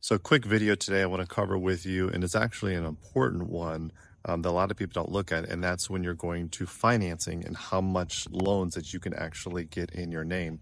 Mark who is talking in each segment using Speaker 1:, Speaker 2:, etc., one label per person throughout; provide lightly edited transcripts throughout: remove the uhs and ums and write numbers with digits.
Speaker 1: So, quick video today I want to cover with you, and it's actually an important one that a lot of people don't look at, and that's when you're going to financing and how much loans that you can actually get in your name.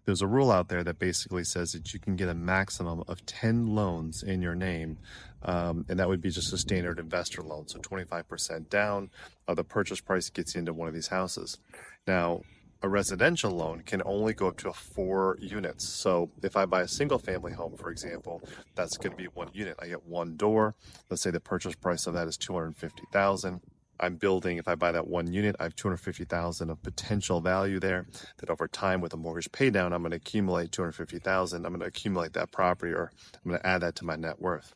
Speaker 1: There's a rule out there that basically says that you can get a maximum of 10 loans in your name, and that would be just a standard investor loan. So 25% down, the purchase price gets you into one of these houses. Now, a residential loan can only go up to 4 units. So if I buy a single family home, for example, that's going to be 1 unit. I get 1 door. Let's say the purchase price of that is $250,000. I'm building, if I buy that 1 unit, I have $250,000 of potential value there that over time with a mortgage pay down, I'm going to accumulate $250,000. I'm going to accumulate that property, or I'm going to add that to my net worth.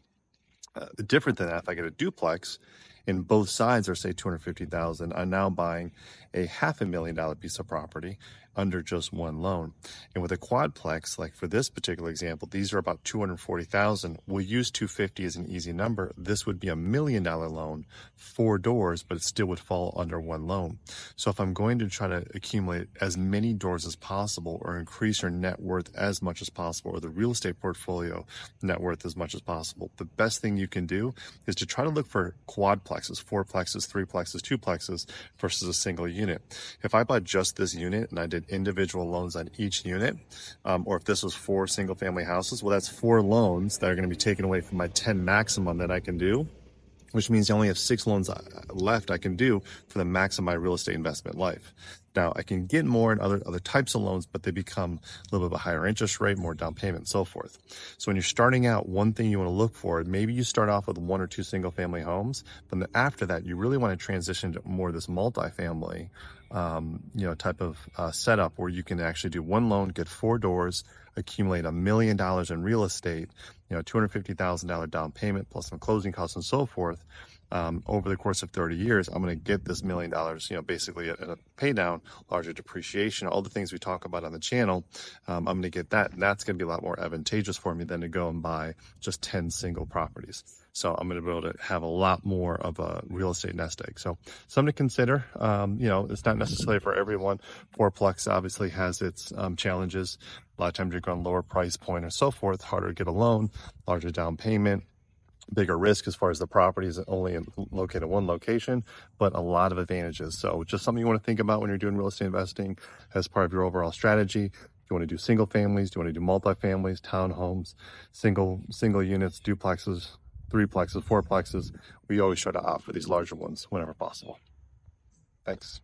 Speaker 1: Different than that, if I get a duplex and both sides are say $250,000, I'm now buying a $500,000 piece of property under just 1 loan. And with a quadplex, like for this particular example, these are about $240,000. We'll use 250 as an easy number. This would be $1 million loan, 4 doors, but it still would fall under 1 loan. So if I'm going to try to accumulate as many doors as possible, or increase your net worth as much as possible, or the real estate portfolio net worth as much as possible, the best thing you can do is to try to look for quadplexes, 4plexes, 3plexes, 2plexes versus a single unit. If I bought just this unit and I did individual loans on each unit, or if this was 4 single family houses, well, that's 4 loans that are going to be taken away from my 10 maximum that I can do, which means I only have 6 loans left I can do for the max of my real estate investment life. Now, I can get more in other types of loans, but they become a little bit of a higher interest rate, more down payment, and so forth. So when you're starting out, one thing you want to look for, maybe you start off with 1 or 2 single family homes, but then after that, you really want to transition to more of this multifamily type of setup where you can actually do 1 loan, get 4 doors, accumulate $1 million in real estate, $250,000 down payment plus some closing costs and so forth. Over the course of 30 years, I'm going to get this $1 million, basically at a pay down, larger depreciation, all the things we talk about on the channel. I'm going to get that, and that's going to be a lot more advantageous for me than to go and buy just 10 single properties. So I'm going to be able to have a lot more of a real estate nest egg. So something to consider. It's not necessarily for everyone. 4plex obviously has its challenges. A lot of times you're going lower price point and so forth, harder to get a loan, larger down payment, bigger risk as far as the property is only located in 1 location, but a lot of advantages. So just something you want to think about when you're doing real estate investing as part of your overall strategy. Do you want to do single families? Do you want to do multifamilies, townhomes, single units, duplexes, 3plexes, 4plexes? We always try to opt for these larger ones whenever possible. Thanks.